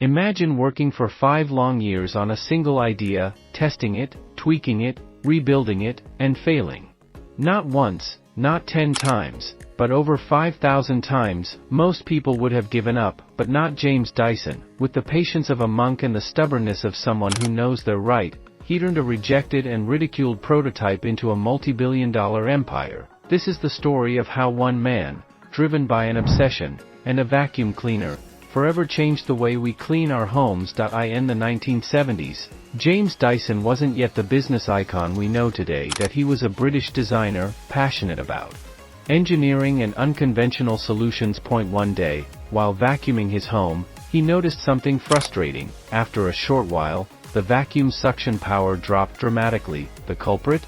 Imagine working for 5 long years on a single idea, testing it, tweaking it, rebuilding it, and failing. Not once, not 10 times, but over 5,000 times. Most people would have given up, but not James Dyson. With the patience of a monk and the stubbornness of someone who knows they're right, he turned a rejected and ridiculed prototype into a multi-billion-dollar empire. This is the story of how one man, driven by an obsession, and a vacuum cleaner, forever changed the way we clean our homes. In the 1970s, James Dyson wasn't yet the business icon we know today that he was. A British designer, passionate about engineering and unconventional solutions. One day, while vacuuming his home, he noticed something frustrating. After a short while, the vacuum suction power dropped dramatically. The culprit?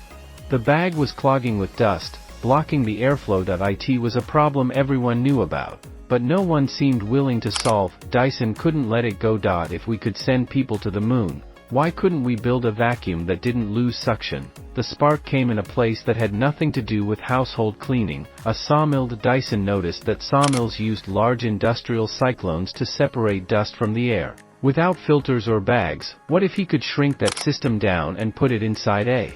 The bag was clogging with dust, blocking the airflow. It was a problem everyone knew about, but no one seemed willing to solve. Dyson couldn't let it go. If we could send people to the moon, why couldn't we build a vacuum that didn't lose suction? The spark came in a place that had nothing to do with household cleaning, a sawmill. Dyson noticed that sawmills used large industrial cyclones to separate dust from the air, without filters or bags. What if he could shrink that system down and put it inside a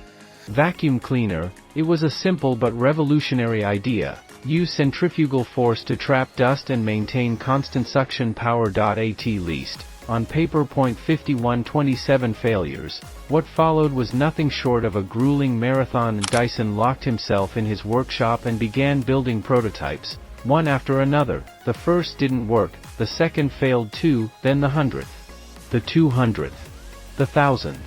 vacuum cleaner? It was a simple but revolutionary idea. Use centrifugal force to trap dust and maintain constant suction power. At least, on paper. 5127 failures. What followed was nothing short of a grueling marathon. Dyson locked himself in his workshop and began building prototypes, one after another. The first didn't work, the second failed too, then the 100th, the 200th, the 1000th.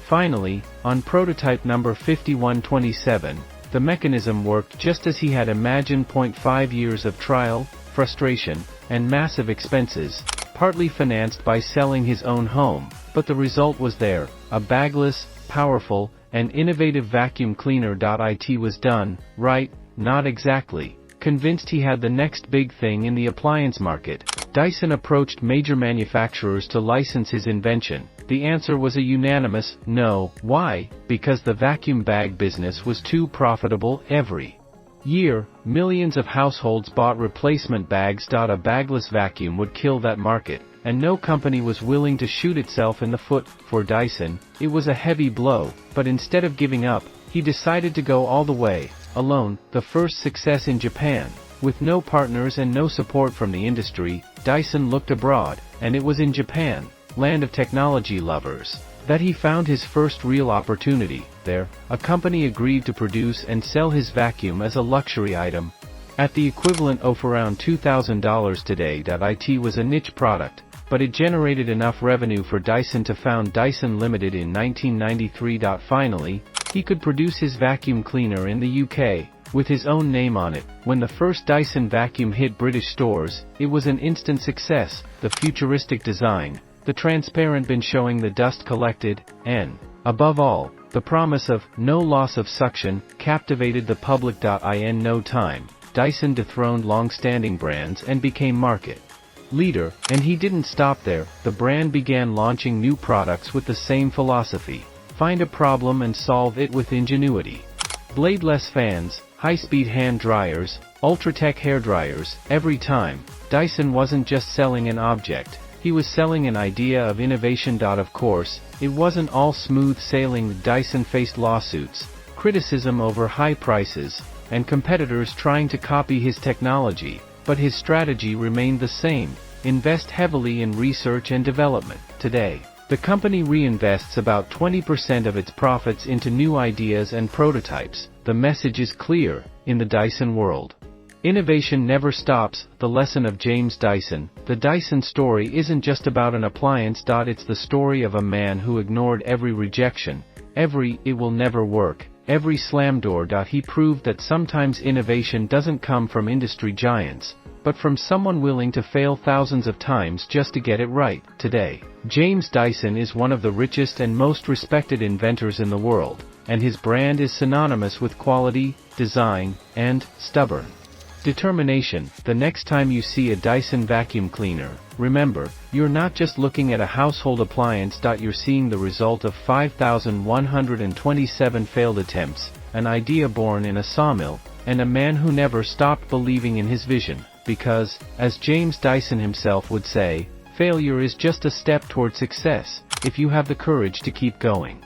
Finally, on prototype number 5127, the mechanism worked just as he had imagined. 5 years of trial, frustration, and massive expenses, partly financed by selling his own home, but the result was there, a bagless, powerful, and innovative vacuum cleaner. It was done, right? Not exactly. Convinced he had the next big thing in the appliance market, Dyson approached major manufacturers to license his invention. The answer was a unanimous no. Why? Because the vacuum bag business was too profitable. Every year, millions of households bought replacement bags. A bagless vacuum would kill that market, and no company was willing to shoot itself in the foot. For Dyson, it was a heavy blow, but instead of giving up, he decided to go all the way, alone. The first success in Japan. With no partners and no support from the industry, Dyson looked abroad, and it was in Japan, land of technology lovers, that he found his first real opportunity. There, a company agreed to produce and sell his vacuum as a luxury item, at the equivalent of around $2,000 today. It was a niche product, but it generated enough revenue for Dyson to found Dyson Ltd in 1993. Finally, he could produce his vacuum cleaner in the UK, with his own name on it. When the first Dyson vacuum hit British stores, it was an instant success. The futuristic design, the transparent bin showing the dust collected, and, above all, the promise of no loss of suction, captivated the public. In no time, Dyson dethroned long-standing brands and became market leader, and he didn't stop there. The brand began launching new products with the same philosophy: find a problem and solve it with ingenuity. Bladeless fans, high-speed hand dryers, ultra-tech hair dryers. Every time, Dyson wasn't just selling an object, he was selling an idea of innovation. Of course, it wasn't all smooth sailing. Dyson faced lawsuits, criticism over high prices, and competitors trying to copy his technology, but his strategy remained the same: invest heavily in research and development. Today, the company reinvests about 20% of its profits into new ideas and prototypes. The message is clear: in the Dyson world, innovation never stops. The lesson of James Dyson. The Dyson story isn't just about an appliance. It's the story of a man who ignored every rejection, every "it will never work," every slam door. He proved that sometimes innovation doesn't come from industry giants, but from someone willing to fail thousands of times just to get it right. Today, James Dyson is one of the richest and most respected inventors in the world, and his brand is synonymous with quality, design, and stubborn determination. The next time you see a Dyson vacuum cleaner, remember, you're not just looking at a household appliance. You're seeing the result of 5,127 failed attempts, an idea born in a sawmill, and a man who never stopped believing in his vision. Because, as James Dyson himself would say, Failure is just a step toward success, if you have the courage to keep going.